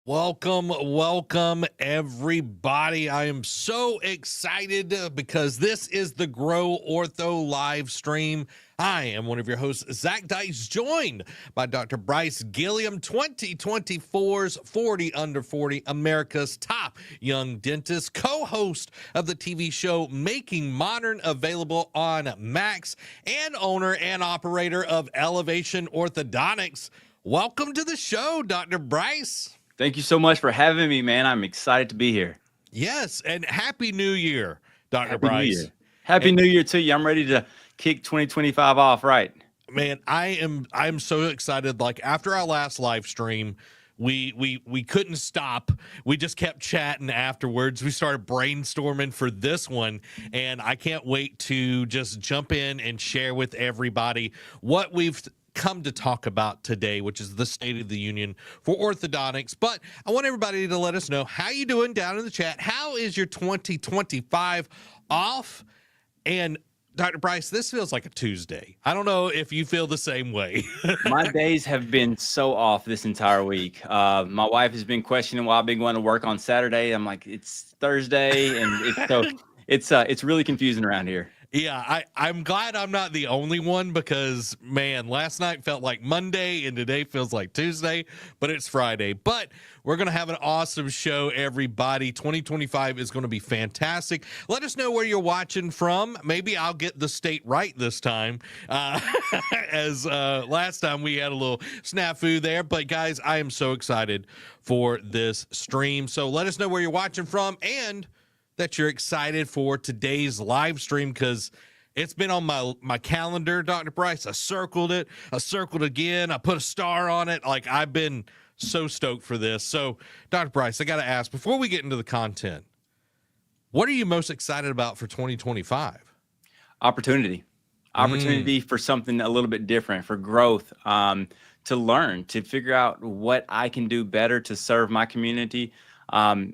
Welcome, everybody. I am so excited because this is the Grow Ortho live stream. I am one of your hosts, Zach Dice, joined by Dr. Bryce Gilliam, 2024's 40 Under 40, America's top young dentist, co-host of the TV show Making Modern, available on Max, and owner and operator of Elevation Orthodontics. Welcome to the show, Dr. Bryce. Thank you so much for having me, man. I'm excited to be here. Yes, and Happy New Year, Dr. Bryce. Happy New Year to you. I'm ready to kick 2025 off right. Man, I'm so excited. Like, after our last live stream, we couldn't stop. We just kept chatting afterwards. We started brainstorming for this one, and I can't wait to just jump in and share with everybody what we've come to talk about today, which is the State of the Union for orthodontics. But I want everybody to let us know how you doing down in the chat. How is your 2025 off? And Dr. Bryce, this feels like a Tuesday. I don't know if you feel the same way. My days have been so off this entire week. My wife has been questioning why I've been going to work on Saturday. I'm like, it's Thursday, and it's really confusing around here. Yeah, I'm glad I'm not the only one because, man, last night felt like Monday and today feels like Tuesday, but it's Friday. But we're going to have an awesome show, everybody. 2025 is going to be fantastic. Let us know where you're watching from. Maybe I'll get the state right this time, as last time we had a little snafu there. But, guys, I am so excited for this stream. So let us know where you're watching from and that you're excited for today's live stream, because it's been on my calendar, Dr. Bryce. I circled again. I put a star on it. Like, I've been so stoked for this. So, Dr. Bryce, I got to ask, before we get into the content, what are you most excited about for 2025? Opportunity for something a little bit different, for growth, to learn, to figure out what I can do better to serve my community.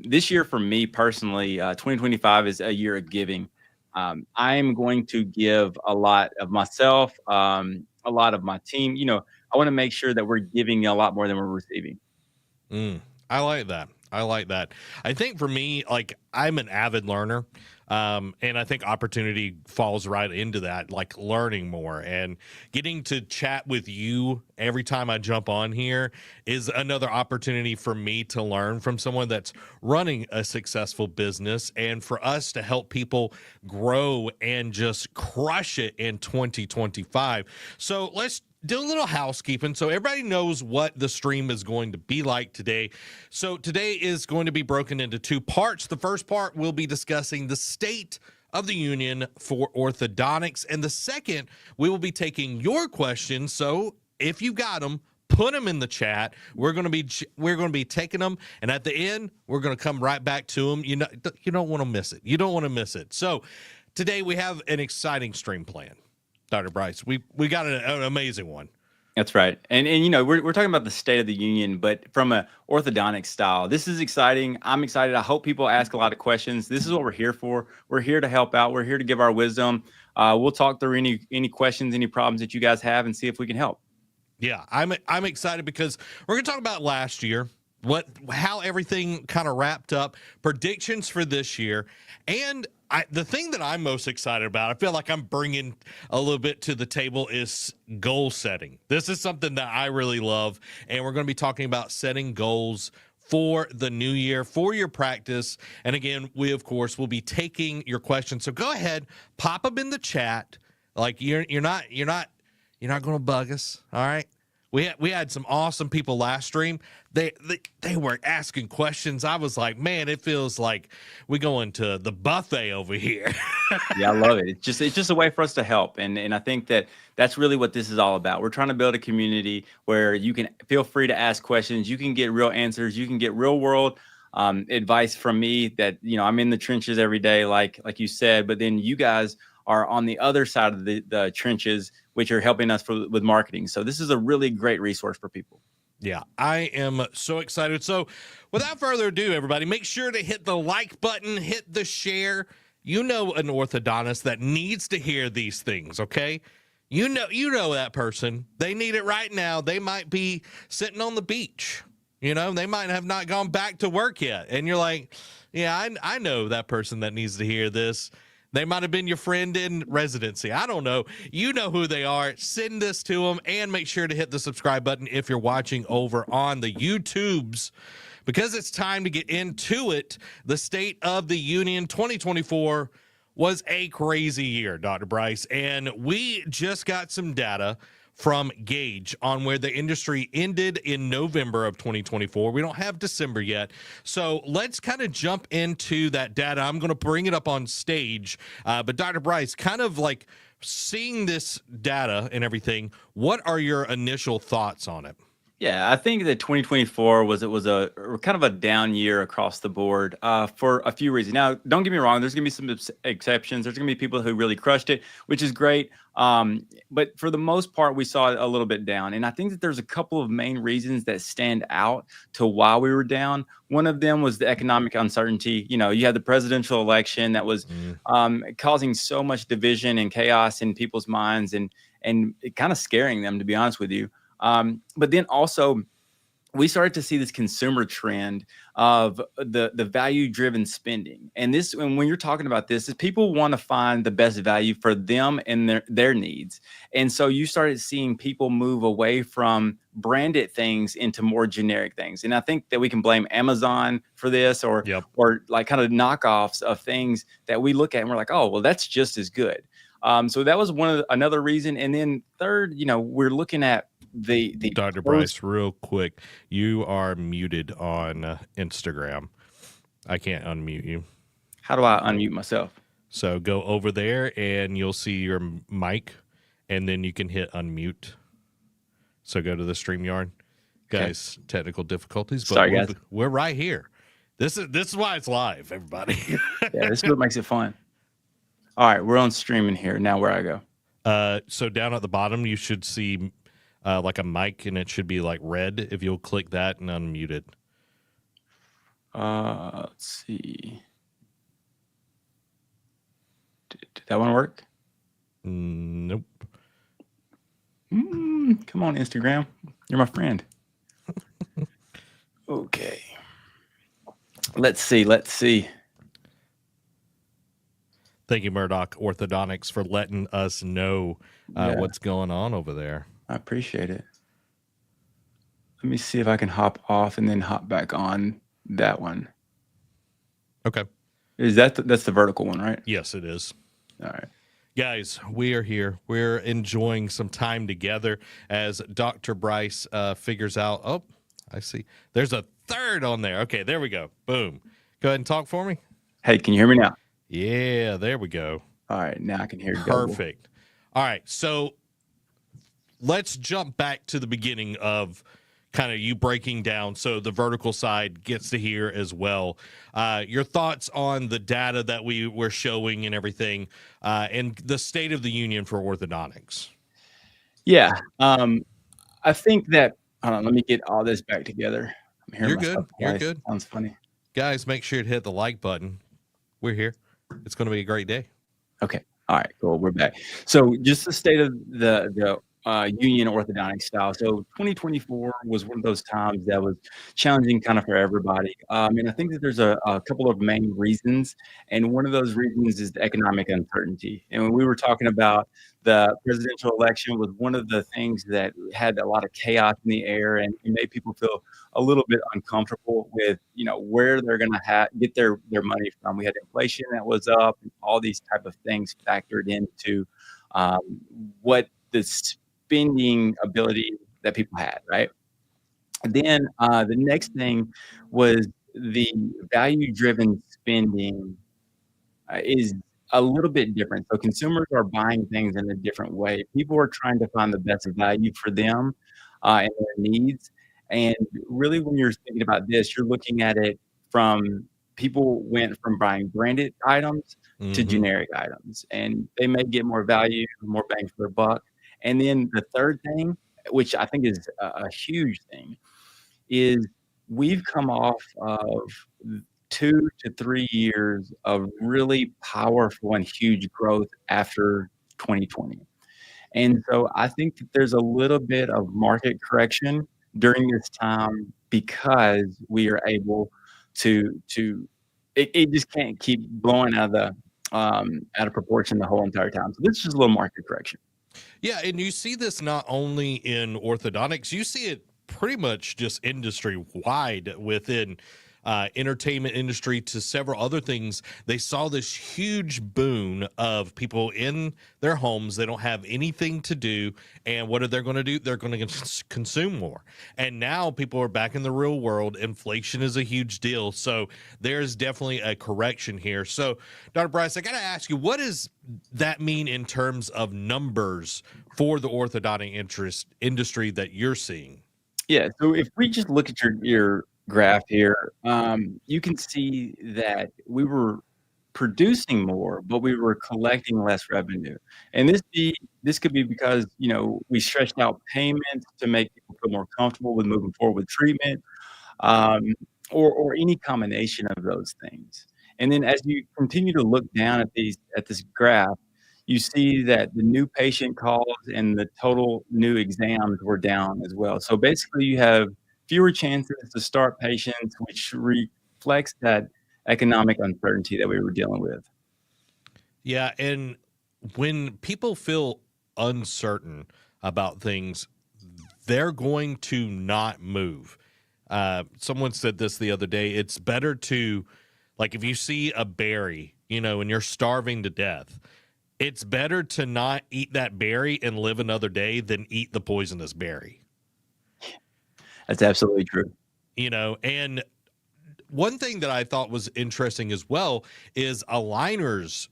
This year for me personally, 2025 is a year of giving. I'm going to give a lot of myself, a lot of my team. I want to make sure that we're giving a lot more than we're receiving. I like that. I think for me, like, I'm an avid learner. And I think opportunity falls right into that, like learning more, and getting to chat with you every time I jump on here is another opportunity for me to learn from someone that's running a successful business, and for us to help people grow and just crush it in 2025. So let's do a little housekeeping so everybody knows what the stream is going to be like today. So today is going to be broken into two parts. The first part will be discussing the State of the Union for orthodontics, and the second, we will be taking your questions. So if you got them, put them in the chat. We're going to be taking them, and at the end, we're going to come right back to them. You don't want to miss it. You don't want to miss it. So today we have an exciting stream plan. Dr. Bryce, we got an amazing one. That's right. And we're talking about the State of the Union, but from a orthodontic style. This is exciting. I'm excited. I hope people ask a lot of questions. This is what we're here for. We're here to help out. We're here to give our wisdom. We'll talk through any questions, any problems that you guys have, and see if we can help. Yeah, I'm excited because we're going to talk about last year, how everything kind of wrapped up, predictions for this year, and the thing that I'm most excited about, I feel like I'm bringing a little bit to the table, is goal setting. This is something that I really love, and we're going to be talking about setting goals for the new year, for your practice. And again, we, of course, will be taking your questions. So go ahead, pop them in the chat. Like, you're not going to bug us, all right? We had some awesome people last stream. They were asking questions. I was like, man, it feels like we're going to the buffet over here. Yeah, I love it. It's just a way for us to help. And I think that's really what this is all about. We're trying to build a community where you can feel free to ask questions. You can get real answers. You can get real world advice from me that, I'm in the trenches every day, like you said, but then you guys are on the other side of the trenches, which are helping us with marketing. So this is a really great resource for people. Yeah, I am so excited. So without further ado, everybody, make sure to hit the like button, hit the share. You know an orthodontist that needs to hear these things, okay? You know that person. They need it right now. They might be sitting on the beach You know, they might have not gone back to work yet. And you're like, yeah, I know that person that needs to hear this. They might have been your friend in residency. I don't know. You know who they are. Send this to them and make sure to hit the subscribe button if you're watching over on the YouTubes, because it's time to get into it. The State of the Union 2024 was a crazy year, Dr. Bryce, and we just got some data from Gauge on where the industry ended in November of 2024. We don't have December yet. So let's kind of jump into that data. I'm going to bring it up on stage. But Dr. Bryce, kind of like seeing this data and everything, what are your initial thoughts on it? Yeah, I think that 2024 was a kind of a down year across the board for a few reasons. Now, don't get me wrong. There's going to be some exceptions. There's going to be people who really crushed it, which is great. But for the most part, we saw it a little bit down. And I think that there's a couple of main reasons that stand out to why we were down. One of them was the economic uncertainty. You know, you had the presidential election that was causing so much division and chaos in people's minds and it kind of scaring them, to be honest with you. But then also we started to see this consumer trend of the value driven spending. And this, and when you're talking about this, is people want to find the best value for them and their needs. And so you started seeing people move away from branded things into more generic things. And I think that we can blame Amazon for this or like kind of knockoffs of things that we look at and we're like, oh, well, that's just as good. So that was another reason. And then third, you know, we're looking at the Dr. Bryce, real quick, you are muted on Instagram. I can't unmute you. How do I unmute myself? So go over there and you'll see your mic, and then you can hit unmute. So go to the StreamYard. Guys, okay. Technical difficulties, but sorry, guys. We're right here. This is why it's live, everybody. Yeah, this is what makes it fun. All right, we're on streaming here. Now where I go? So down at the bottom, you should see like a mic, and it should be like red. If you'll click that and unmute it. Let's see. Did that one work? Nope. Come on, Instagram. You're my friend. Okay. Let's see. Thank you, Murdoch Orthodontics, for letting us know what's going on over there. I appreciate it. Let me see if I can hop off and then hop back on that one. Okay. That's the vertical one, right? Yes, it is. All right. Guys, we are here. We're enjoying some time together as Dr. Bryce figures out. Oh, I see. There's a third on there. Okay, there we go. Boom. Go ahead and talk for me. Hey, can you hear me now? Yeah, there we go. All right, now I can hear you. Perfect. All right, so let's jump back to the beginning of kind of you breaking down so the vertical side gets to hear as well. Your thoughts on the data that we were showing and everything, and the state of the union for orthodontics. Yeah, I think that, hold on, let me get all this back together. I'm hearing You're good. You're good. Sounds funny. Guys, make sure to hit the like button. We're here. It's going to be a great day. Okay. All right, cool. We're back. So just the state of the union orthodontic style. So 2024 was one of those times that was challenging kind of for everybody. And I think that there's a couple of main reasons. And one of those reasons is the economic uncertainty. And when we were talking about the presidential election was one of the things that had a lot of chaos in the air and it made people feel a little bit uncomfortable with, you know, where they're going to get their money from. We had inflation that was up and all these type of things factored into what the spending ability that people had, right? And then the next thing was the value-driven spending is a little bit different. So consumers are buying things in a different way. People are trying to find the best value for them and their needs. And really, when you're thinking about this, you're looking at it from people went from buying branded items to generic items, and they may get more value, more bang for their buck. And then the third thing, which I think is a huge thing, is we've come off of 2 to 3 years of really powerful and huge growth after 2020. And so I think that there's a little bit of market correction during this time because we are able to it just can't keep blowing out of proportion the whole entire time. So this is just a little market correction. Yeah, and you see this not only in orthodontics, you see it pretty much just industry wide within entertainment industry to several other things. They saw this huge boon of people in their homes. They don't have anything to do. And what are they going to do? They're going to consume more. And now people are back in the real world. Inflation is a huge deal. So there's definitely a correction here. So, Dr. Bryce, I got to ask you, what does that mean in terms of numbers for the orthodontic industry that you're seeing? Yeah. So if we just look at your graph here, you can see that we were producing more, but we were collecting less revenue. And this could be because we stretched out payments to make people feel more comfortable with moving forward with treatment, um, or any combination of those things. And then as you continue to look down at this graph, you see that the new patient calls and the total new exams were down as well. So basically, you have fewer chances to start patients, which reflects that economic uncertainty that we were dealing with. Yeah, and when people feel uncertain about things, they're going to not move. Someone said this the other day. It's better to, like, if you see a berry, and you're starving to death, it's better to not eat that berry and live another day than eat the poisonous berry. That's absolutely true. And one thing that I thought was interesting as well is aligners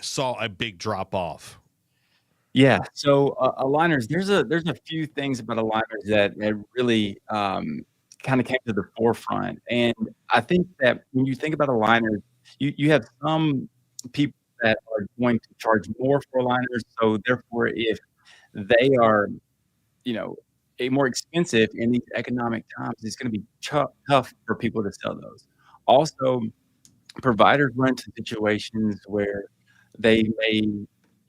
saw a big drop off. Yeah. So aligners, there's a few things about aligners that really kind of came to the forefront, and I think that when you think about aligners, you have some people that are going to charge more for aligners. So therefore, if they are, more expensive in these economic times, it's going to be tough for people to sell those. Also, providers run into situations where they may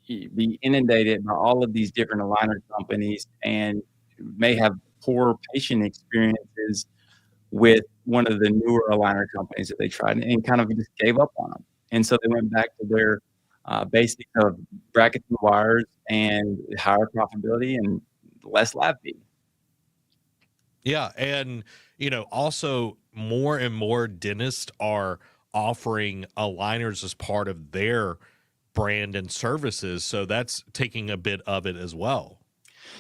be inundated by all of these different aligner companies and may have poor patient experiences with one of the newer aligner companies that they tried and kind of just gave up on them. And so they went back to their basics of brackets and wires and higher profitability and less lab fee. Yeah, and also more and more dentists are offering aligners as part of their brand and services, so that's taking a bit of it as well.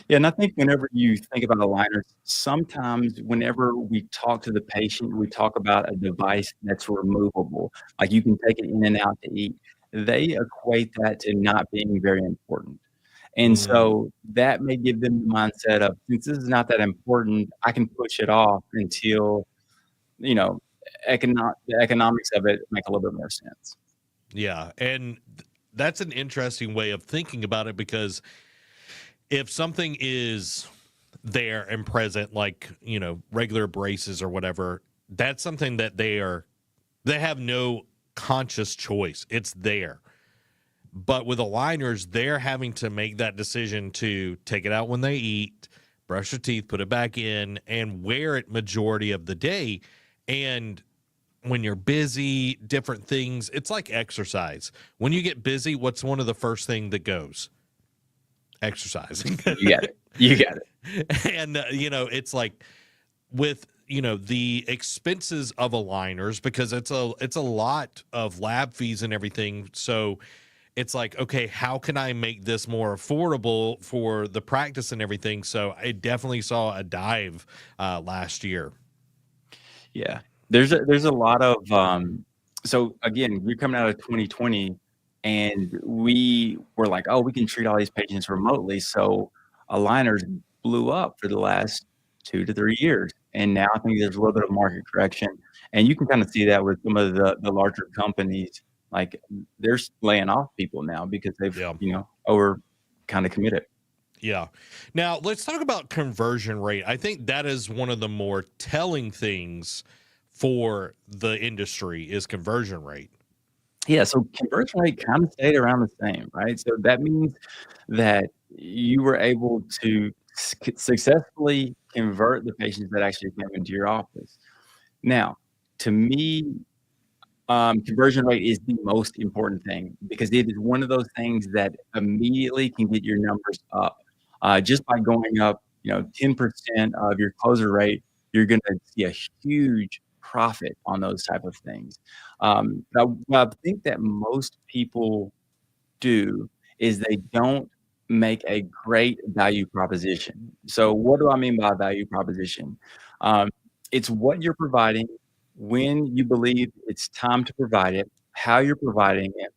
Yeah, and I think whenever you think about aligners, sometimes whenever we talk to the patient, we talk about a device that's removable, like you can take it in and out to eat. They equate that to not being very important. And Mm, so that may give them the mindset of, since this is not that important, I can push it off until, you know, the economics of it make a little bit more sense. yeah, and that's an interesting way of thinking about it because if something is there and present, like regular braces or whatever, that's something that they have no conscious choice. It's there. But with aligners, they're having to make that decision to take it out when they eat, brush their teeth, put it back in, and wear it majority of the day. And when you're busy, different things, it's like exercise. When you get busy, what's one of the first thing that goes? Exercising. You got it. You got it. And it's like with the expenses of aligners, because it's a lot of lab fees and everything. So it's like, okay, how can I make this more affordable for the practice and everything? So I definitely saw a dive last year. Yeah. There's a lot of so again, we're coming out of 2020 and we were like, oh, we can treat all these patients remotely. So aligners blew up for the last 2 to 3 years. And now I think there's a little bit of market correction. And you can kind of see that with some of the larger companies, like they're laying off people now because they've, Yeah. over kind of committed. Yeah. Now let's talk about conversion rate. I think that is one of the more telling things for the industry is conversion rate. Yeah, so conversion rate kind of stayed around the same, right? So that means that you were able to successfully convert the patients that actually come into your office. Now, to me, conversion rate is the most important thing because it is one of those things that immediately can get your numbers up. Just by going up, 10% of your closure rate, you're going to see a huge profit on those type of things. What I think that most people do is they don't make a great value proposition. So what do I mean by value proposition? Um, it's what you're providing, when you believe it's time to provide it, how you're providing it.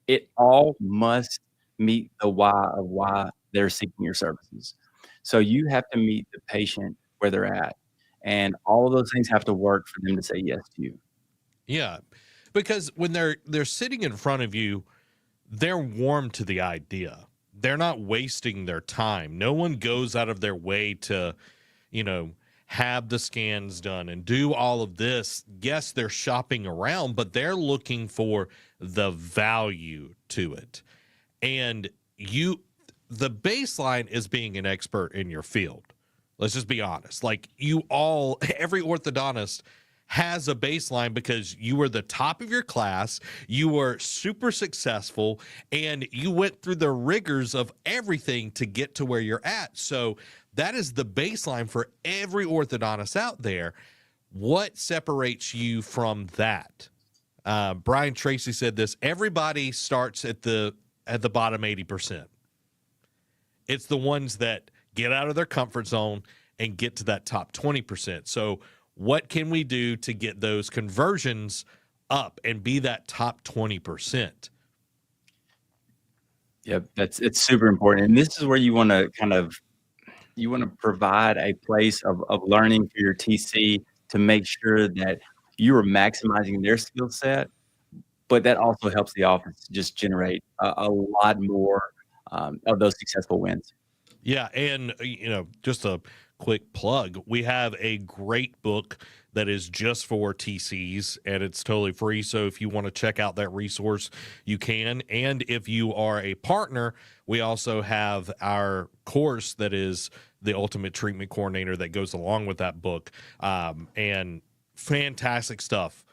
It all must meet the why of why they're seeking your services. So you have to meet the patient where they're at, and all of those things have to work for them to say yes to you. Yeah, because when they're sitting in front of you, they're warm to the idea. They're not wasting their time. No one goes out of their way to, you know, have the scans done and do all of this. Yes, they're shopping around, but they're looking for the value to it. And the baseline is being an expert in your field. Let's just be honest. Like every orthodontist has a baseline because you were the top of your class, you were super successful, and you went through the rigors of everything to get to where you're at. So that is the baseline for every orthodontist out there. What separates you from that? Brian Tracy said this: everybody starts at the bottom 80%. It's the ones that get out of their comfort zone and get to that top 20%. So what can we do to get those conversions up and be that top 20%? Yep, it's super important. And this is where you want to provide a place of learning for your TC to make sure that you are maximizing their skill set, but that also helps the office just generate a lot more of those successful wins. Yeah, and just a quick plug. We have a great book that is just for TCs, and it's totally free. So if you want to check out that resource, you can. And if you are a partner, we also have our course that is the Ultimate Treatment Coordinator that goes along with that book. And fantastic stuff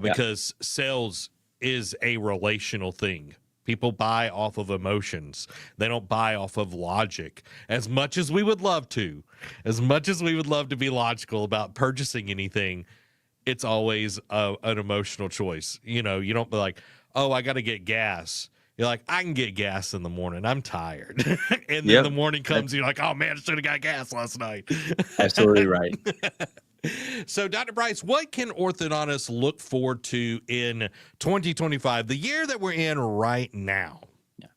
because sales is a relational thing. People buy off of emotions. They don't buy off of logic. As much as we would love to be logical about purchasing anything, it's always an emotional choice. You don't be like, oh, I got to get gas. You're like, I can get gas in the morning. I'm tired. And then the morning comes, you're like, oh, man, I should have got gas last night. Absolutely right. So, Dr. Bryce, what can orthodontists look forward to in 2025, the year that we're in right now? Yeah.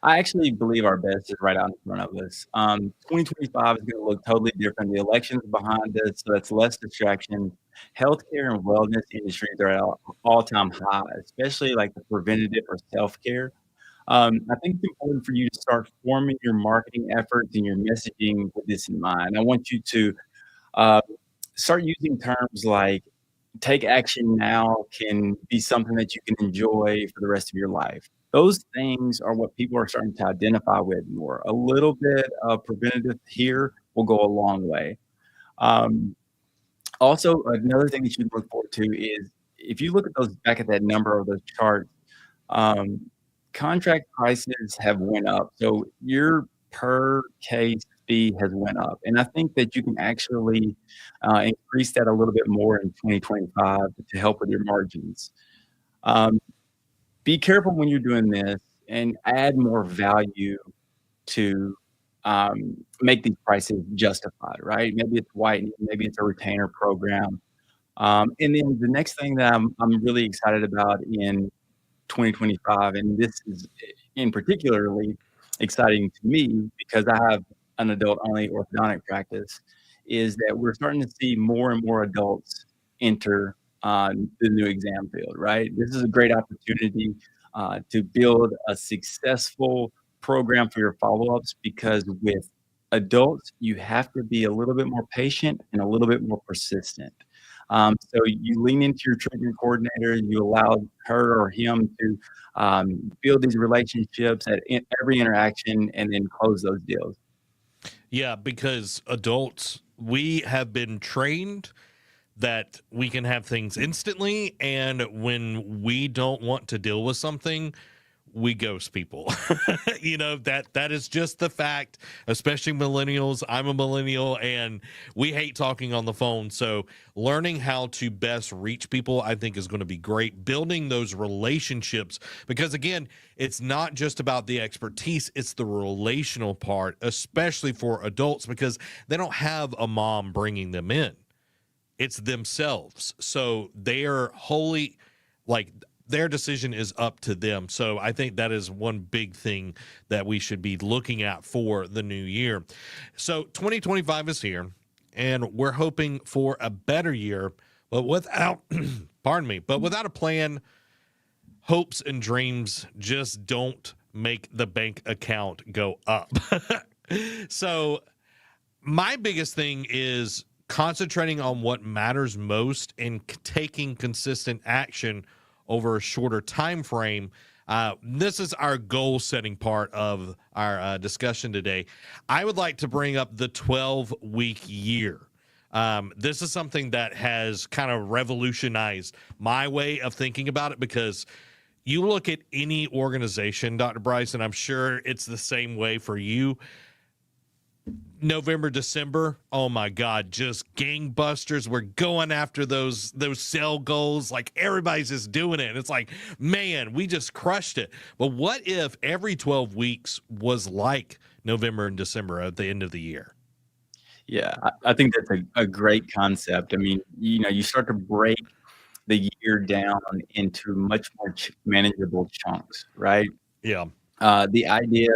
I actually believe our best is right out in front of us. 2025 is going to look totally different. The election's behind us, so that's less distraction. Healthcare and wellness industries are at all-time high, especially like the preventative or self-care. I think it's important for you to start forming your marketing efforts and your messaging with this in mind. I want you to start using terms like take action now can be something that you can enjoy for the rest of your life. Those things are what people are starting to identify with more. A little bit of preventative here will go a long way. Also, another thing that you can look forward to is if you look at those back at that number of those charts, contract prices have went up. So your per case fee has went up. And I think that you can actually increase that a little bit more in 2025 to help with your margins. Be careful when you're doing this and add more value to make these prices justified, right? Maybe it's whitening, maybe it's a retainer program. And then the next thing that I'm really excited about in 2025, and this is in particularly exciting to me because I have an adult-only orthodontic practice, is that we're starting to see more and more adults enter the new exam field, right? This is a great opportunity to build a successful program for your follow-ups because with adults, you have to be a little bit more patient and a little bit more persistent. So you lean into your treatment coordinator, you allow her or him to build these relationships at every interaction and then close those deals. Yeah, because adults we have been trained that we can have things instantly, and when we don't want to deal with something, we ghost people. That is just the fact, especially millennials. I'm a millennial and we hate talking on the phone. So learning how to best reach people, I think, is going to be great. Building those relationships, because again, it's not just about the expertise, it's the relational part, especially for adults, because they don't have a mom bringing them in. It's themselves. So they are wholly, like, their decision is up to them. So I think that is one big thing that we should be looking at for the new year. So 2025 is here, and we're hoping for a better year, but without, pardon me, but without a plan, hopes and dreams just don't make the bank account go up. So my biggest thing is concentrating on what matters most and taking consistent action over a shorter time frame. This is our goal setting part of our discussion today. I would like to bring up the 12-week year. This is something that has kind of revolutionized my way of thinking about it, because you look at any organization, Dr. Bryce, and I'm sure it's the same way for you. November, December, oh my God, just gangbusters. We're going after those sell goals. Like, everybody's just doing it. And it's like, man, we just crushed it. But what if every 12 weeks was like November and December at the end of the year? Yeah, I think that's a great concept. I mean, you start to break the year down into much more manageable chunks, right? Yeah. The idea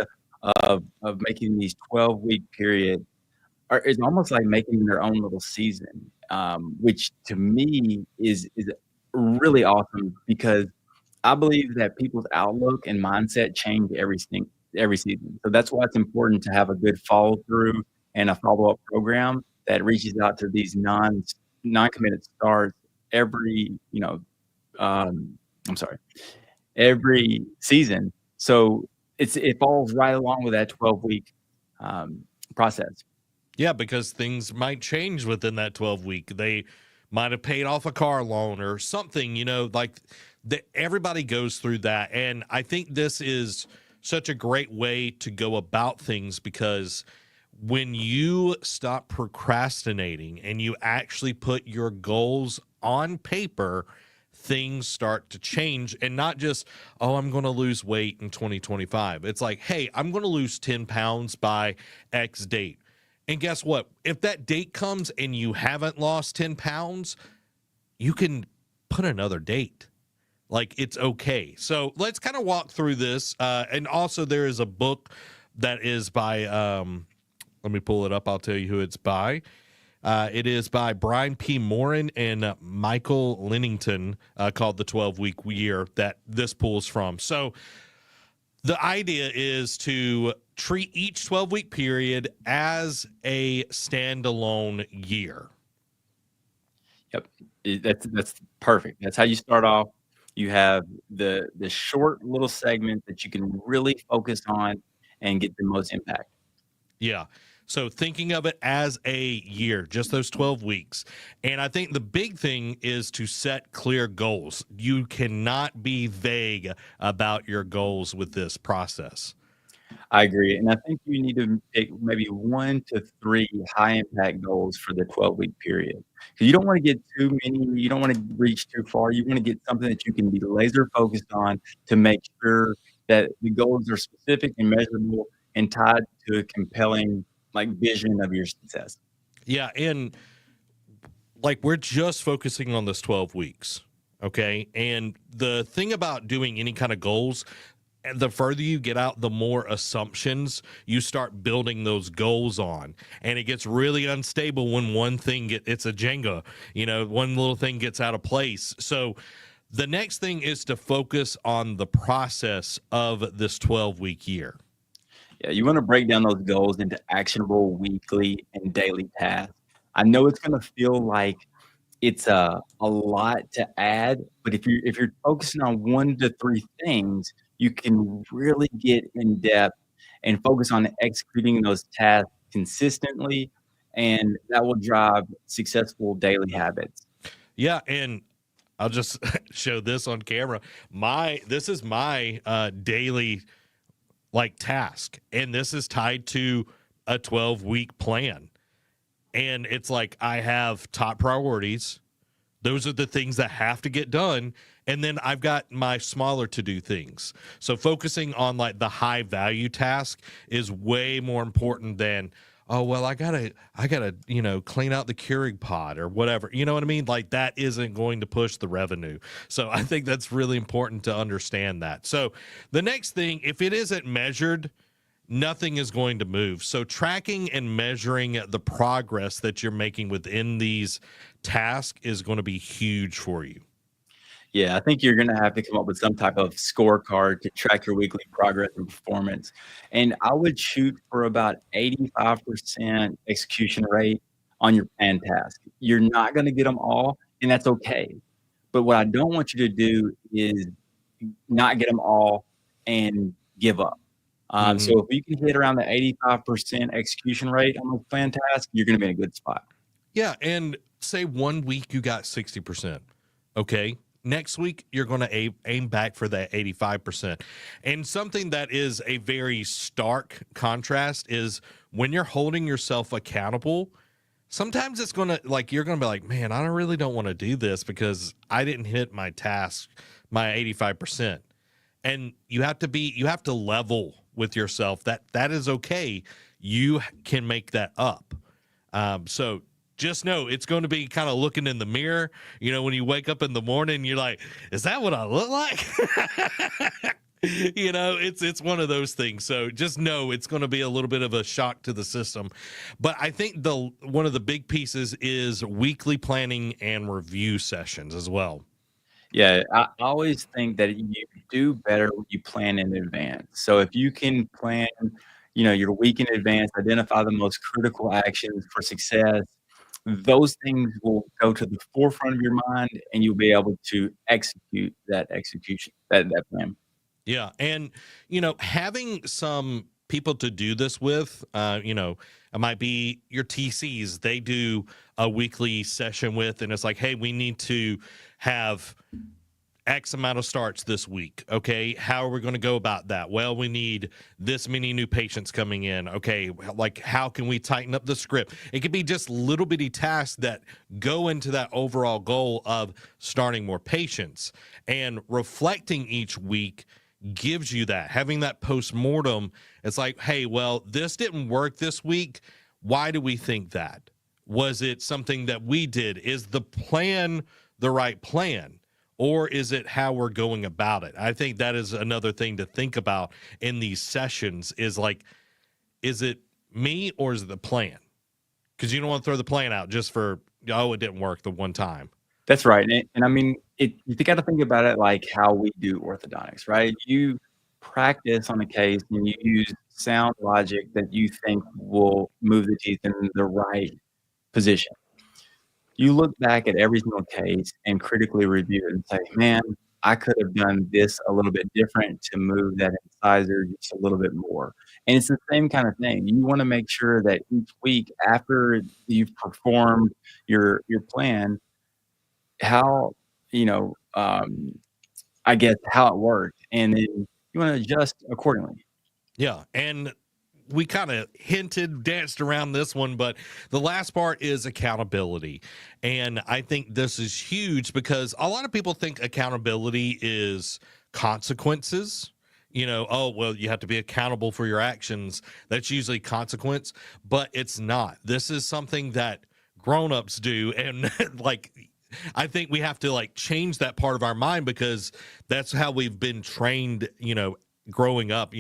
of making these 12-week period is almost like making their own little season, which to me is really awesome, because I believe that people's outlook and mindset change every season. So that's why it's important to have a good follow through and a follow up program that reaches out to these non-committed starts every every season. So it falls right along with that 12-week process. Yeah, because things might change within that 12-week. They might have paid off a car loan or something, like everybody goes through that. And I think this is such a great way to go about things, because when you stop procrastinating and you actually put your goals on paper, things start to change. And not just, oh, I'm going to lose weight in 2025. It's like, hey, I'm going to lose 10 pounds by X date. And guess what? If that date comes and you haven't lost 10 pounds, you can put another date. Like, it's okay. So let's kind of walk through this. And also, there is a book that is by, let me pull it up. I'll tell you who it's by. It is by Brian P. Morin and Michael Lennington, called The 12-Week Year, that this pulls from. So the idea is to treat each 12-week period as a standalone year. Yep, that's perfect. That's how you start off. You have the short little segment that you can really focus on and get the most impact. Yeah. So thinking of it as a year, just those 12 weeks. And I think the big thing is to set clear goals. You cannot be vague about your goals with this process. I agree. And I think you need to pick maybe 1 to 3 high impact goals for the 12-week period. Because you don't want to get too many, you don't want to reach too far. You want to get something that you can be laser focused on to make sure that the goals are specific and measurable and tied to a compelling vision of your success. Yeah. And we're just focusing on this 12 weeks. Okay. And the thing about doing any kind of goals, the further you get out, the more assumptions you start building those goals on. And it gets really unstable when one thing it's a Jenga, one little thing gets out of place. So the next thing is to focus on the process of this 12-week year. Yeah, you want to break down those goals into actionable weekly and daily tasks. I know it's going to feel like it's a lot to add, but if you're focusing on 1 to 3 things, you can really get in depth and focus on executing those tasks consistently and that will drive successful daily habits. Yeah, and I'll just show this on camera. This is my daily like task, and this is tied to a 12-week plan. And it's like I have top priorities. Those are the things that have to get done. And then I've got my smaller to do things. So focusing on like the high value task is way more important than, oh, well, I gotta, clean out the Keurig pod or whatever. You know what I mean? Like that isn't going to push the revenue. So I think that's really important to understand that. So the next thing, if it isn't measured, nothing is going to move. So tracking and measuring the progress that you're making within these tasks is going to be huge for you. Yeah, I think you're gonna have to come up with some type of scorecard to track your weekly progress and performance. And I would shoot for about 85% execution rate on your planned task. You're not gonna get them all, and that's okay. But what I don't want you to do is not get them all and give up. Hmm. So if you can hit around the 85% execution rate on those planned tasks, you're gonna be in a good spot. Yeah. And say 1 week you got 60%. Okay. Next week, you're going to aim back for that 85%. And something that is a very stark contrast is when you're holding yourself accountable, sometimes it's going to like, you're going to be like, man, I really don't want to do this because I didn't hit my task, my 85%. And you have to level with yourself that is okay. You can make that up. So just know it's going to be kind of looking in the mirror. When you wake up in the morning, you're like, is that what I look like? It's one of those things. So just know it's going to be a little bit of a shock to the system. But I think one of the big pieces is weekly planning and review sessions as well. Yeah, I always think that you do better when you plan in advance. So if you can plan, your week in advance, identify the most critical actions for success, those things will go to the forefront of your mind and you'll be able to execute that plan. Yeah. And, having some people to do this with, it might be your TCs, they do a weekly session with, and it's like, hey, we need to have X amount of starts this week. Okay. How are we going to go about that? Well, we need this many new patients coming in. Okay. Like, how can we tighten up the script? It could be just little bitty tasks that go into that overall goal of starting more patients, and reflecting each week gives you that. Having that post mortem, it's like, hey, well, this didn't work this week. Why do we think that? Was it something that we did? Is the plan the right plan? Or is it how we're going about it? I think that is another thing to think about in these sessions is like, is it me or is it the plan? Because you don't want to throw the plan out just for, oh, it didn't work the one time. That's right. And I mean, you got to think about it like how we do orthodontics, right? You practice on a case and you use sound logic that you think will move the teeth in the right position. You look back at every single case and critically review it and say, man, I could have done this a little bit different to move that incisor just a little bit more. And it's the same kind of thing. You want to make sure that each week after you've performed your plan, how, you know, um, I guess how it worked, and then you want to adjust accordingly. Yeah. And we kind of danced around this one, but the last part is accountability. And I think this is huge because a lot of people think accountability is consequences. Oh, well, you have to be accountable for your actions. That's usually consequence, but it's not. This is something that grown-ups do. And like, I think we have to like change that part of our mind because that's how we've been trained, growing up.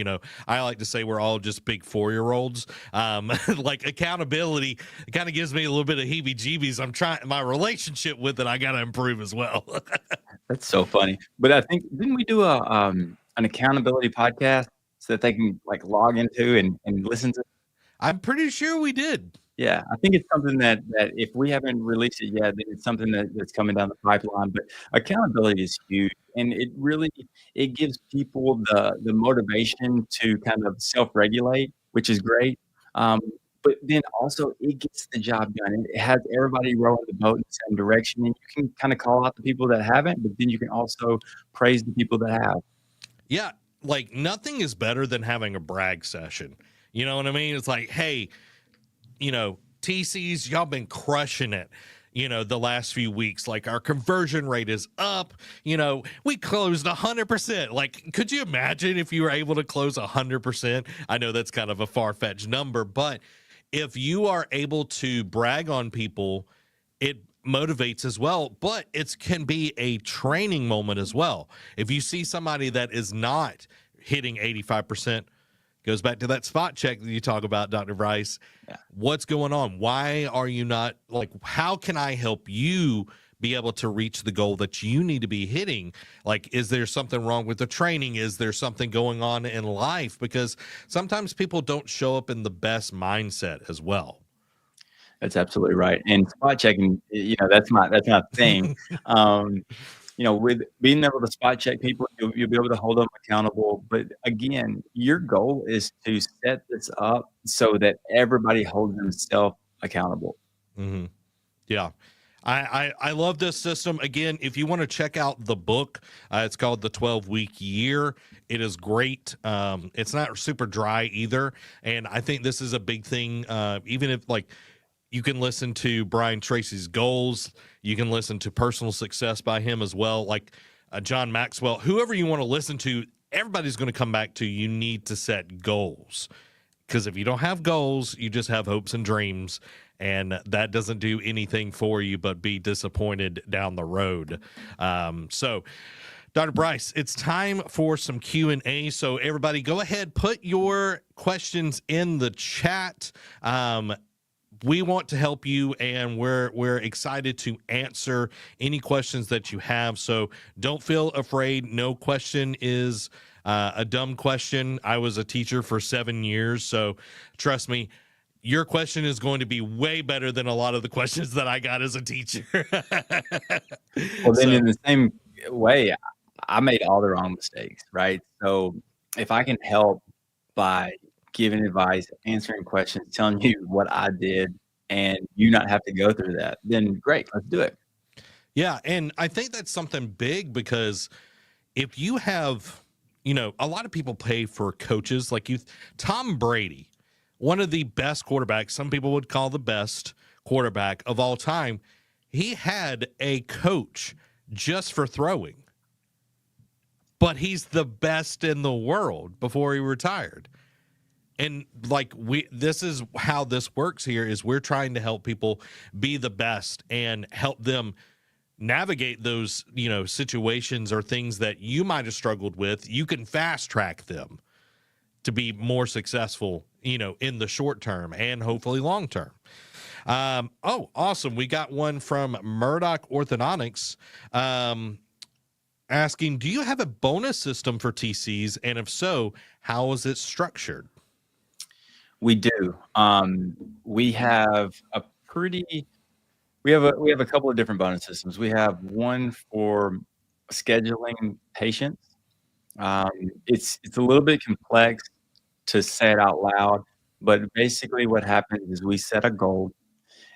I like to say we're all just big 4-year-olds. Like accountability kind of gives me a little bit of heebie jeebies. I'm trying my relationship with it. I got to improve as well. That's so funny. But I think didn't we do an accountability podcast so that they can like log into and listen to? I'm pretty sure we did. Yeah, I think it's something that if we haven't released it yet, then it's something that's coming down the pipeline. But accountability is huge, and it gives people the motivation to kind of self-regulate, which is great. Um, but then also it gets the job done. It has everybody rowing the boat in the same direction, and you can kind of call out the people that haven't, but then you can also praise the people that have. Yeah, like nothing is better than having a brag session. You know what I mean? It's like, hey, TCs, y'all been crushing it. The last few weeks, like our conversion rate is up. We closed 100%. Like, could you imagine if you were able to close 100%? I know that's kind of a far-fetched number, but if you are able to brag on people, it motivates as well, but it can be a training moment as well. If you see somebody that is not hitting 85%, goes back to that spot check that you talk about, Dr. Bryce. Yeah. What's going on? Why are you not, like, how can I help you be able to reach the goal that you need to be hitting? Like, is there something wrong with the training? Is there something going on in life? Because sometimes people don't show up in the best mindset as well. That's absolutely right. And spot checking, that's my thing. With being able to spot check people, you'll be able to hold them accountable. But again, your goal is to set this up so that everybody holds themselves accountable. Mm-hmm. Yeah. I love this system. Again, if you want to check out the book, it's called The 12-Week Year. It is great. It's not super dry either. And I think this is a big thing. Even if, like, you can listen to Brian Tracy's goals, you can listen to personal success by him as well. Like John Maxwell, whoever you want to listen to, everybody's going to come back to you need to set goals. Because if you don't have goals, you just have hopes and dreams. And that doesn't do anything for you but be disappointed down the road. So, Dr. Bryce, it's time for some Q&A. So everybody go ahead, put your questions in the chat. We want to help you, and we're excited to answer any questions that you have. So don't feel afraid. No question is a dumb question. I was a teacher for 7 years, so trust me, your question is going to be way better than a lot of the questions that I got as a teacher. Well, then in the same way, I made all the wrong mistakes, right? So if I can help by giving advice, answering questions, telling you what I did, and you not have to go through that, then great, let's do it. Yeah, and I think that's something big because if you have, a lot of people pay for coaches like you. Tom Brady, one of the best quarterbacks, some people would call the best quarterback of all time, he had a coach just for throwing. But he's the best in the world before he retired. And like this is how this works here is we're trying to help people be the best and help them navigate those, situations or things that you might have struggled with. You can fast track them to be more successful, in the short term and hopefully long term. Oh, awesome. We got one from Murdoch Orthodontics asking, do you have a bonus system for TCs? And if so, how is it structured? We do. We have a couple of different bonus systems. We have one for scheduling patients. It's a little bit complex to say it out loud, but basically what happens is we set a goal,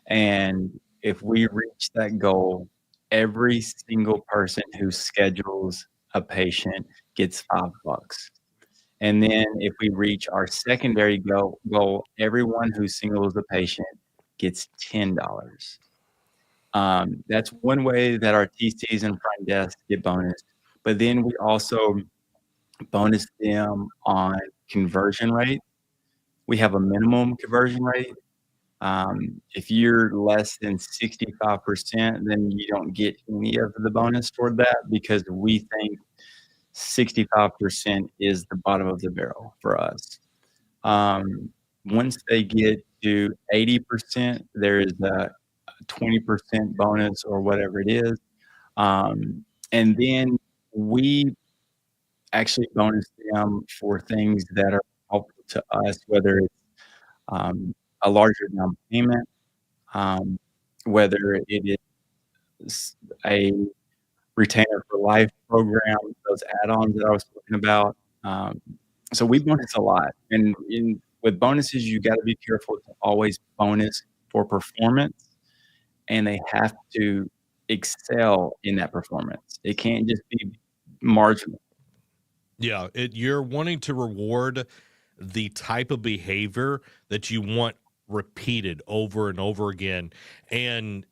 and if we reach that goal, every single person who schedules a patient gets $5. And then if we reach our secondary goal, everyone who singles a patient gets $10. That's one way that our TCs and front desk get bonus. But then we also bonus them on conversion rate. We have a minimum conversion rate. If you're less than 65%, then you don't get any of the bonus toward that because we think 65% is the bottom of the barrel for us. Once they get to 80%, there is a 20% bonus or whatever it is. And then we actually bonus them for things that are helpful to us, whether it's a larger down payment, whether it is a retainer for life program, those add-ons that I was talking about. So we bonus a lot. And with bonuses, you got to be careful to always bonus for performance, and they have to excel in that performance. It can't just be marginal. Yeah, you're wanting to reward the type of behavior that you want repeated over and over again. And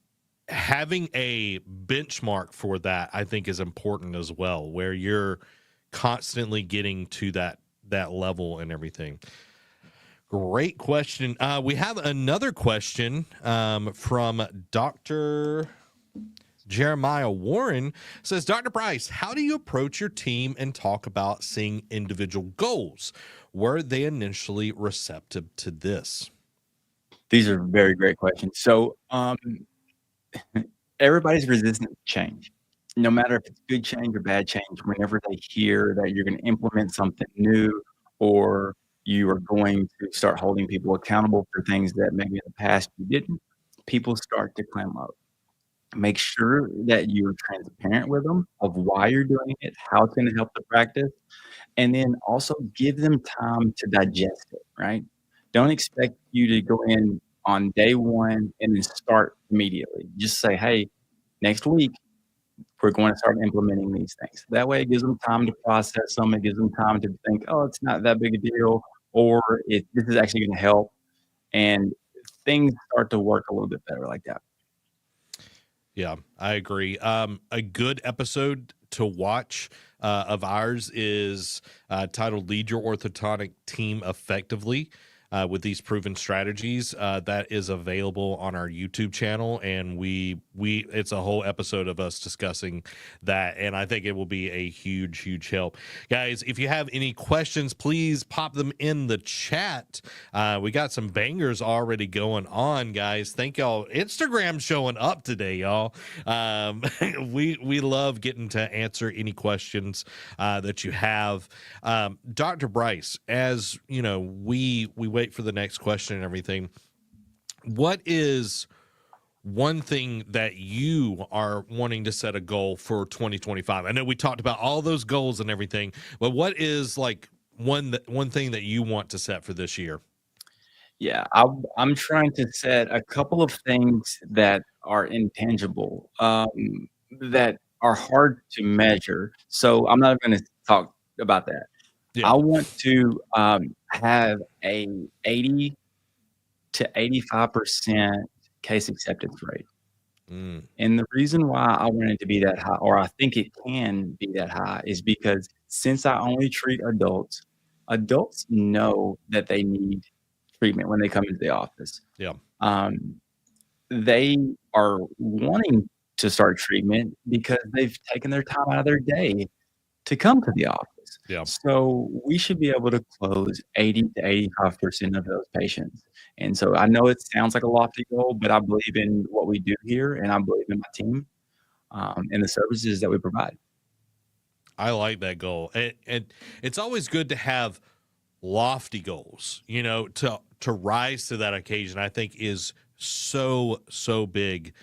having a benchmark for that, I think, is important as well, where you're constantly getting to that level and everything. Great question. We have another question from Dr. Jeremiah Warren. Says, Dr. Price, how do you approach your team and talk about seeing individual goals? Were they initially receptive to this? These are very great questions. So, everybody's resistant to change. No matter if it's good change or bad change, whenever they hear that you're going to implement something new or you are going to start holding people accountable for things that maybe in the past you didn't, people start to clam up. Make sure that you're transparent with them of why you're doing it, how it's going to help the practice, and then also give them time to digest it, right? Don't expect you to go in on day one and then start immediately. Just say, hey, next week, we're going to start implementing these things. That way, it gives them time to process them. It gives them time to think, oh, it's not that big a deal, or this is actually going to help. And things start to work a little bit better like that. Yeah, I agree. A good episode to watch of ours is titled Lead Your Orthodontic Team Effectively with These Proven Strategies. That is available on our YouTube channel, and we it's a whole episode of us discussing that, and I think it will be a huge help. Guys, if you have any questions, please pop them in the chat. We got some bangers already going on, guys. Thank y'all. Instagram's showing up today, y'all. We love getting to answer any questions that you have. Dr. Bryce, as you know, we wait for the next question and everything. What is one thing that you are wanting to set a goal for 2025? I know we talked about all those goals and everything, but what is like one thing that you want to set for this year? Yeah, I'm trying to set a couple of things that are intangible, that are hard to measure. So I'm not going to talk about that. Yeah. I want to have a 80 to 85% case acceptance rate. And the reason why I want it to be that high, or I think it can be that high, is because since I only treat adults, adults know that they need treatment when they come into the office. Yeah. They are wanting to start treatment because they've taken their time out of their day to come to the office. Yeah. So we should be able to close 80 to 85% of those patients. And so I know it sounds like a lofty goal, but I believe in what we do here, and I believe in my team, and the services that we provide. I like that goal. And it's always good to have lofty goals, you know, to rise to that occasion, I think is so big.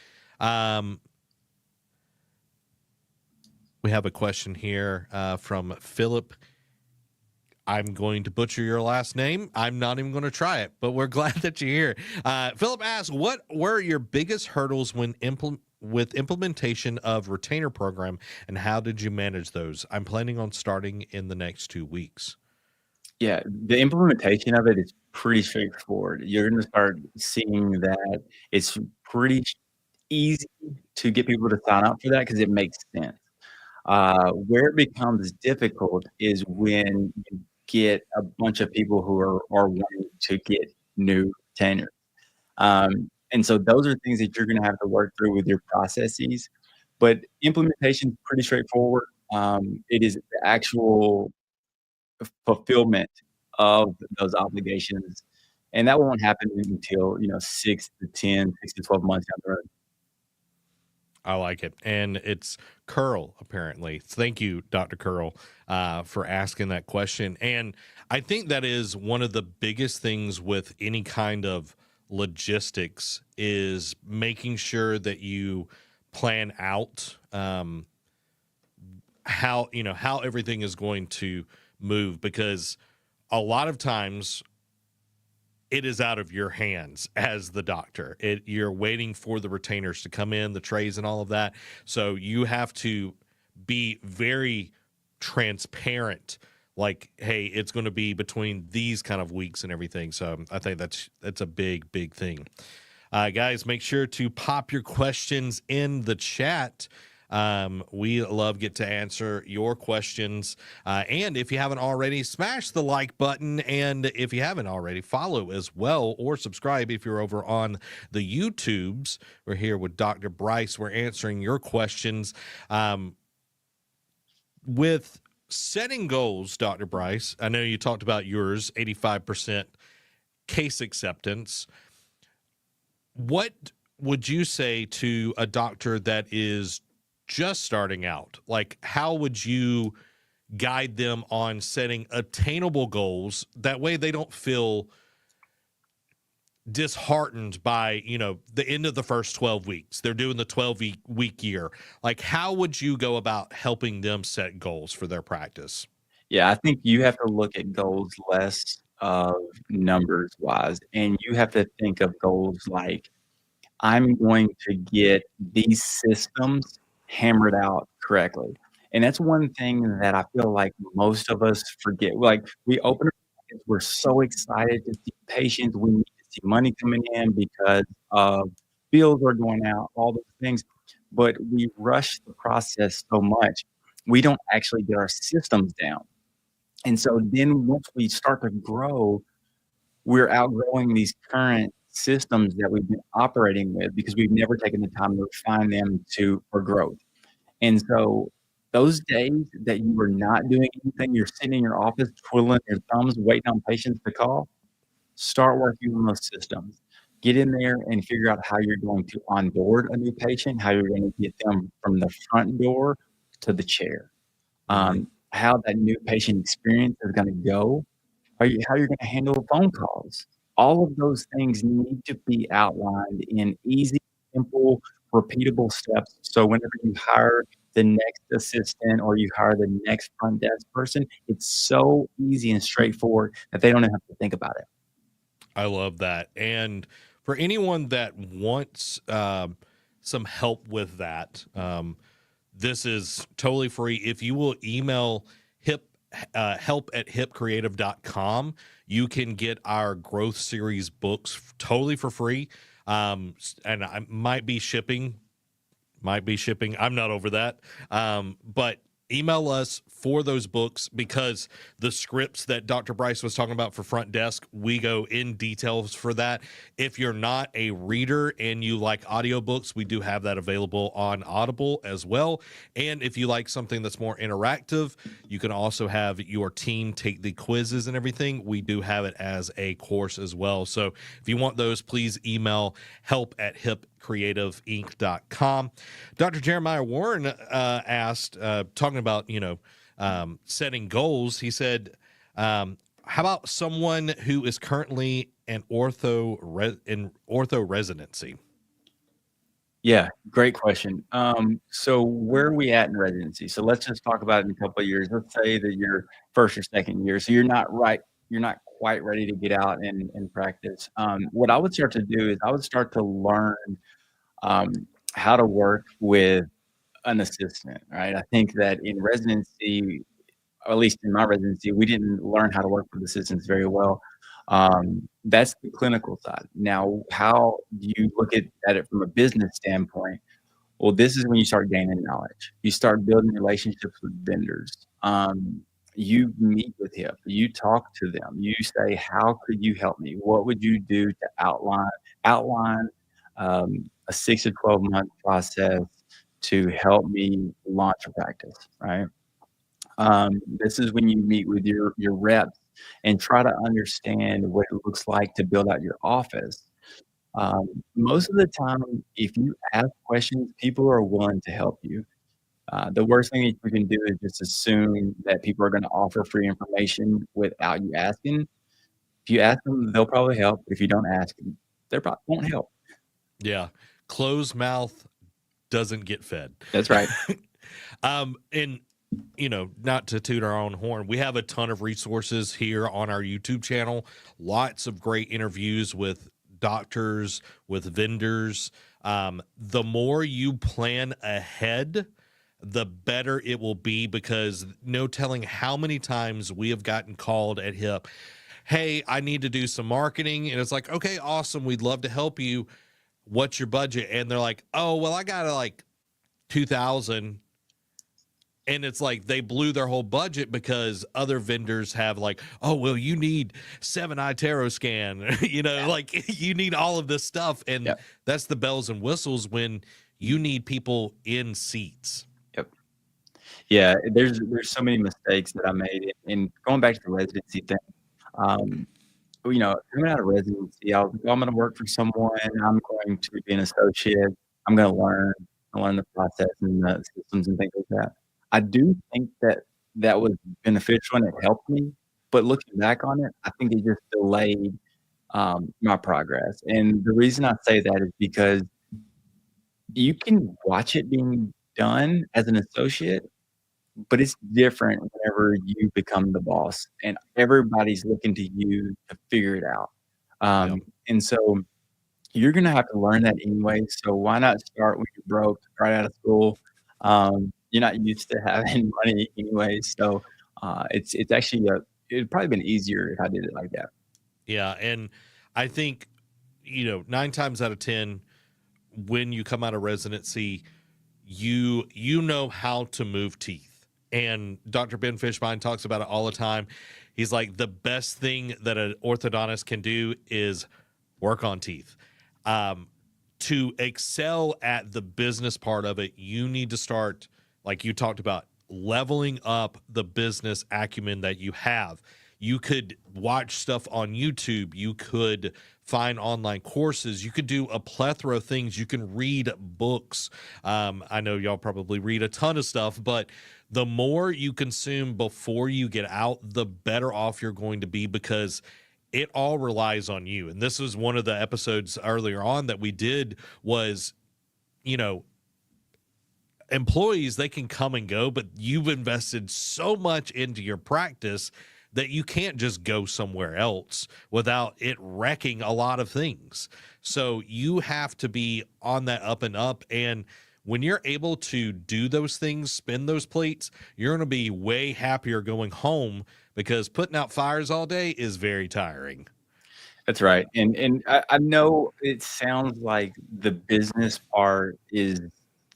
We have a question here from Philip. I'm going to butcher your last name. I'm not even going to try it, but we're glad that you're here. Philip asks, what were your biggest hurdles when with implementation of retainer program, and how did you manage those? I'm planning on starting in the next 2 weeks. Yeah, the implementation of it is pretty straightforward. You're going to start seeing that it's pretty easy to get people to sign up for that because it makes sense. Where it becomes difficult is when you get a bunch of people who are wanting to get new tenure. And so those are things that you're going to have to work through with your processes. But implementation is pretty straightforward. It is the actual fulfillment of those obligations, and that won't happen until 6 to 12 months down the road. I like it. And it's Curl, apparently. Thank you, Dr. Curl, for asking that question. And I think that is one of the biggest things with any kind of logistics is making sure that you plan out how everything is going to move, because a lot of times it is out of your hands as the doctor. You're waiting for the retainers to come in, the trays and all of that. So you have to be very transparent, like, hey, it's going to be between these kind of weeks and everything. So I think that's a big thing. Guys, make sure to pop your questions in the chat. We get to answer your questions. And if you haven't already, smash the like button. And if you haven't already, follow as well, or subscribe if you're over on the YouTubes. We're here with Dr. Bryce. We're answering your questions. With setting goals, Dr. Bryce, I know you talked about yours, 85% case acceptance. What would you say to a doctor that is just starting out? Like, how would you guide them on setting attainable goals? That way they don't feel disheartened by, the end of the first 12 weeks. They're doing the 12-week year. Like, how would you go about helping them set goals for their practice? Yeah, I think you have to look at goals less of numbers wise, and you have to think of goals like, I'm going to get these systems hammered out correctly. And that's one thing that I feel like most of us forget. Like, we open our pockets, we're so excited to see patients, we need to see money coming in because bills are going out, all those things. But we rush the process so much, we don't actually get our systems down. And so then once we start to grow, we're outgrowing these current systems that we've been operating with because we've never taken the time to refine them for growth. And so those days that you were not doing anything, you're sitting in your office twiddling your thumbs, waiting on patients to call, start working on those systems. Get in there and figure out how you're going to onboard a new patient, how you're going to get them from the front door to the chair, how that new patient experience is going to go, how you're going to handle phone calls. All of those things need to be outlined in easy, simple, repeatable steps. So whenever you hire the next assistant or you hire the next front desk person, it's so easy and straightforward that they don't have to think about it. I love that. And for anyone that wants some help with that, this is totally free. If you will email help@hipcreative.com, you can get our growth series books totally for free. And I might be shipping. I'm not over that. But email us for those books, because the scripts that Dr. Bryce was talking about for front desk, we go in details for that. If you're not a reader and you like audiobooks, we do have that available on Audible as well. And if you like something that's more interactive, you can also have your team take the quizzes and everything. We do have it as a course as well. So if you want those, please email help@hipcreativeinc.com. Dr. Jeremiah Warren asked, talking about, setting goals. He said, how about someone who is currently in ortho residency? Yeah, great question. So where are we at in residency? So let's just talk about it in a couple of years. Let's say that you're first or second year. So you're not quite ready to get out and practice. What I would start to do is I would start to learn how to work with an assistant, right? I think that in residency, or at least in my residency, we didn't learn how to work with assistants very well. That's the clinical side. Now, how do you look at it from a business standpoint? Well, this is when you start gaining knowledge. You start building relationships with vendors. You meet with HIP. You talk to them. You say, how could you help me? What would you do to outline a 6 to 12 month process to help me launch a practice, right? This is when you meet with your reps and try to understand what it looks like to build out your office. Most of the time, if you ask questions, people are willing to help you. The worst thing that you can do is just assume that people are going to offer free information without you asking. If you ask them, they'll probably help. If you don't ask them, they probably won't help. Yeah. Closed mouth doesn't get fed. That's right. And not to toot our own horn, we have a ton of resources here on our YouTube channel. Lots of great interviews with doctors, with vendors. The more you plan ahead, the better it will be, because no telling how many times we have gotten called at HIP. Hey, I need to do some marketing. And it's like, okay, awesome. We'd love to help you. What's your budget? And they're like, oh, well, I got like 2,000. And it's like they blew their whole budget because other vendors have like, oh, well, you need 7-eye tarot scan, like you need all of this stuff. And Yep. that's the bells and whistles when you need people in seats. Yep. Yeah. There's so many mistakes that I made. And going back to the residency thing, coming out of residency, I was like, oh, I'm going to work for someone. I'm going to be an associate. I'm going to learn the process and the systems and things like that. I do think that was beneficial and it helped me. But looking back on it, I think it just delayed my progress. And the reason I say that is because you can watch it being done as an associate, but it's different whenever you become the boss and everybody's looking to you to figure it out. Yeah. And so you're gonna have to learn that anyway. So why not start when you're broke, right out of school? You're not used to having money anyway. So it's actually it'd probably been easier if I did it like that. Yeah. And I think, 9 times out of 10, when you come out of residency, you know how to move teeth. And Dr. Ben Fishbein talks about it all the time. He's like, the best thing that an orthodontist can do is work on teeth. To excel at the business part of it, you need to start, like you talked about, leveling up the business acumen that you have. You could watch stuff on YouTube. You could find online courses. You could do a plethora of things. You can read books. I know y'all probably read a ton of stuff, but the more you consume before you get out, the better off you're going to be, because it all relies on you. And this was one of the episodes earlier on that we did was, employees, they can come and go, but you've invested so much into your practice that you can't just go somewhere else without it wrecking a lot of things. So you have to be on that up and up. And when you're able to do those things, spin those plates, you're going to be way happier going home, because putting out fires all day is very tiring. That's right. And I know it sounds like the business part is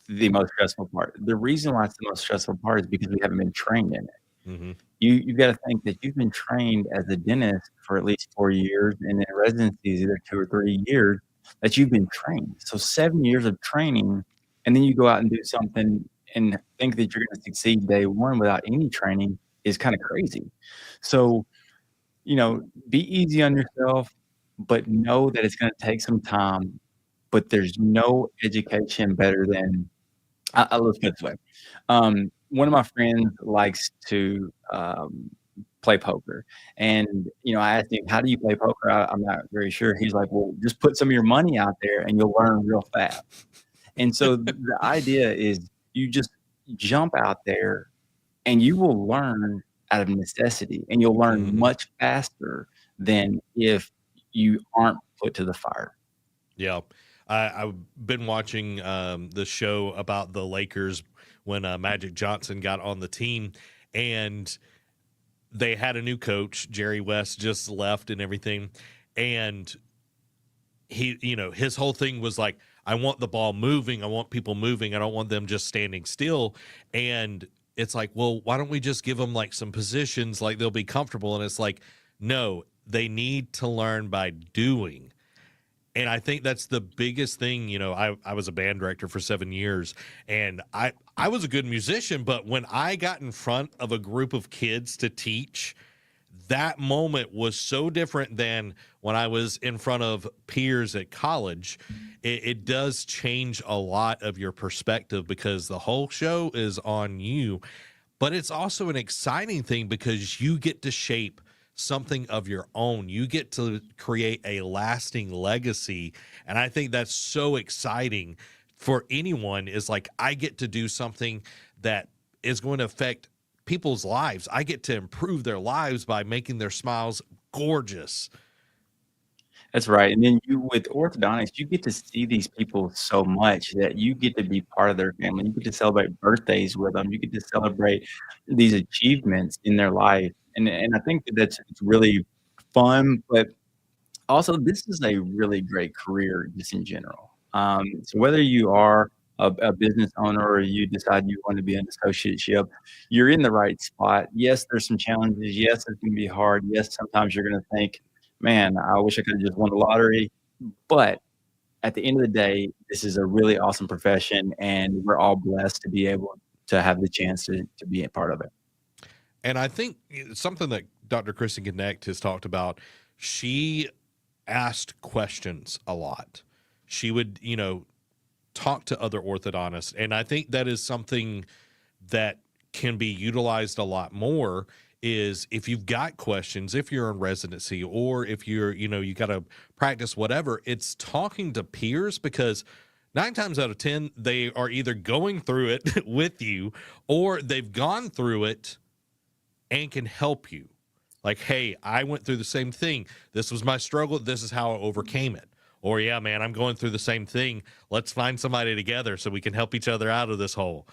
the most stressful part. The reason why it's the most stressful part is because we haven't been trained in it. Mm-hmm. You've got to think that you've been trained as a dentist for at least 4 years, and in residency is either 2 or 3 years that you've been trained. So 7 years of training, and then you go out and do something and think that you're going to succeed day one without any training is kind of crazy. So, be easy on yourself, but know that it's going to take some time. But there's no education better than let's put it this way. One of my friends likes to play poker, and I asked him, "How do you play poker?" I'm not very sure. He's like, "Well, just put some of your money out there, and you'll learn real fast." And so the idea is you just jump out there, and you will learn out of necessity, and you'll learn Mm-hmm. much faster than if you aren't put to the fire. Yeah. I've been watching the show about the Lakers when Magic Johnson got on the team, and they had a new coach. Jerry West just left and everything. And he, his whole thing was like, I want the ball moving. I want people moving. I don't want them just standing still. And it's like, well, why don't we just give them like some positions, like they'll be comfortable? And it's like, no, they need to learn by doing. And I think that's the biggest thing. I was a band director for 7 years, and I was a good musician, but when I got in front of a group of kids to teach, that moment was so different than when I was in front of peers at college. It does change a lot of your perspective, because the whole show is on you, but it's also an exciting thing because you get to shape something of your own. You get to create a lasting legacy. And I think that's so exciting for anyone, is like, I get to do something that is going to affect people's lives. I get to improve their lives by making their smiles gorgeous. That's right. And then you, with orthodontics, you get to see these people so much that you get to be part of their family. You get to celebrate birthdays with them. You get to celebrate these achievements in their life. And I think that that's it's really fun, but also this is a really great career just in general. So whether you are a business owner or you decide you want to be an associateship, you're in the right spot. Yes, there's some challenges. Yes, it's going to be hard. Yes, sometimes you're going to think, man, I wish I could have just won the lottery. But at the end of the day, this is a really awesome profession, and we're all blessed to be able to have the chance to be a part of it. And I think something that Dr. Kristen Connect has talked about, she asked questions a lot. She would, talk to other orthodontists. And I think that is something that can be utilized a lot more is if you've got questions, if you're in residency or if you're, you got to practice whatever, it's talking to peers because 9 times out of 10, they are either going through it with you or they've gone through it and can help you. Like, hey, I went through the same thing. This was my struggle. This is how I overcame it. Or, yeah, man, I'm going through the same thing. Let's find somebody together so we can help each other out of this hole.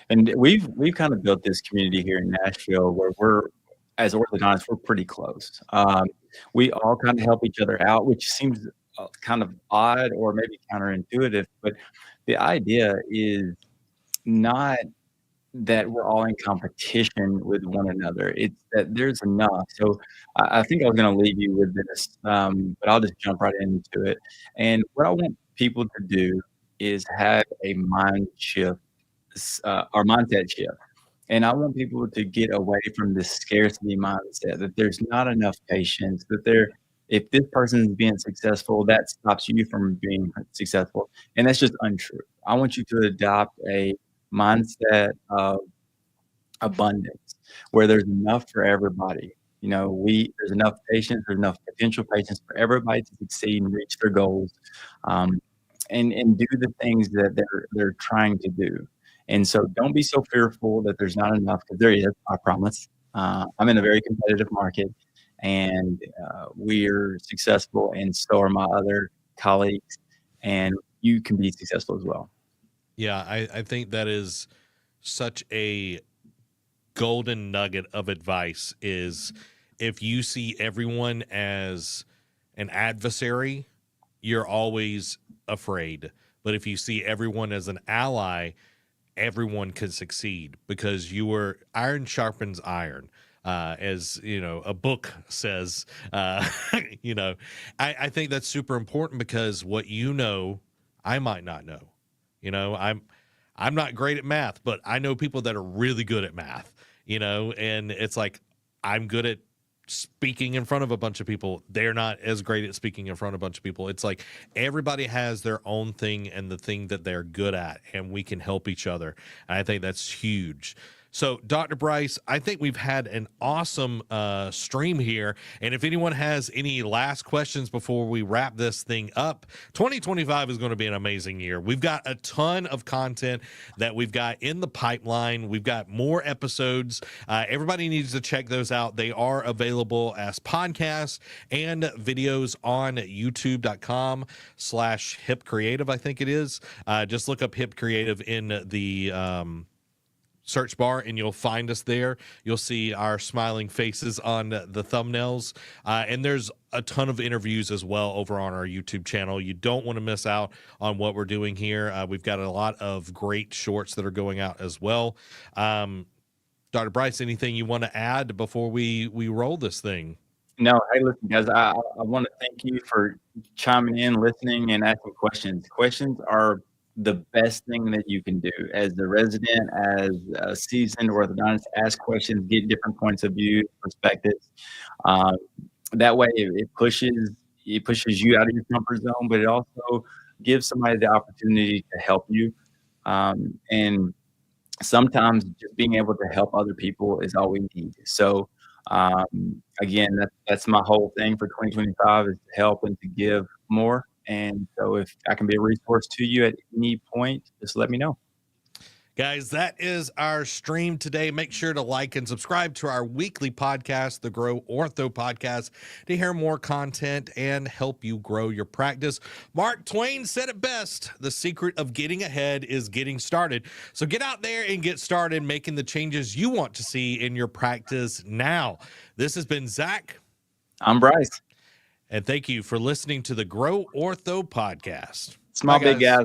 And we've kind of built this community here in Nashville where we're, as orthodontists, we're pretty close. We all kind of help each other out, which seems kind of odd or maybe counterintuitive. But the idea is not that we're all in competition with one another. It's that there's enough. So I think I was going to leave you with this, but I'll just jump right into it. And what I want people to do is have a mind shift, or mindset shift. And I want people to get away from this scarcity mindset that there's not enough patients, that if this person is being successful, that stops you from being successful. And that's just untrue. I want you to adopt a mindset of abundance where there's enough for everybody. There's enough patients, there's enough potential patients for everybody to succeed and reach their goals, and do the things that they're trying to do. And so don't be so fearful that there's not enough, because there is, I promise. I'm in a very competitive market, and we're successful, and so are my other colleagues, and you can be successful as well. Yeah, I think that is such a golden nugget of advice is if you see everyone as an adversary, you're always afraid. But if you see everyone as an ally, everyone can succeed because iron sharpens iron. As a book says, I think that's super important because what I might not know. I'm not great at math, but I know people that are really good at math, and it's like I'm good at speaking in front of a bunch of people. They're not as great at speaking in front of a bunch of people. It's like everybody has their own thing and the thing that they're good at, and we can help each other. And I think that's huge. So, Dr. Bryce, I think we've had an awesome stream here. And if anyone has any last questions before we wrap this thing up, 2025 is going to be an amazing year. We've got a ton of content that we've got in the pipeline. We've got more episodes. Everybody needs to check those out. They are available as podcasts and videos on youtube.com/Hip Creative, I think it is. Just look up Hip Creative in the search bar and you'll find us there. You'll see our smiling faces on the thumbnails. And there's a ton of interviews as well over on our YouTube channel. You don't want to miss out on what we're doing here. We've got a lot of great shorts that are going out as well. Dr. Bryce, anything you want to add before we roll this thing? No, hey, listen, guys, I want to thank you for chiming in, listening, and asking questions. Questions are the best thing that you can do as a resident, as a seasoned orthodontist. Ask questions, get different points of view, perspectives. That way, it pushes you out of your comfort zone, but it also gives somebody the opportunity to help you. And sometimes just being able to help other people is all we need. So again, that's my whole thing for 2025 is to help and to give more. And so if I can be a resource to you at any point, just let me know. Guys, that is our stream today. Make sure to like and subscribe to our weekly podcast, the Grow Ortho Podcast, to hear more content and help you grow your practice. Mark Twain said it best: the secret of getting ahead is getting started. So get out there and get started making the changes you want to see in your practice now. This has been Zach. I'm Bryce. And thank you for listening to the Grow Ortho Podcast. Small, big guys.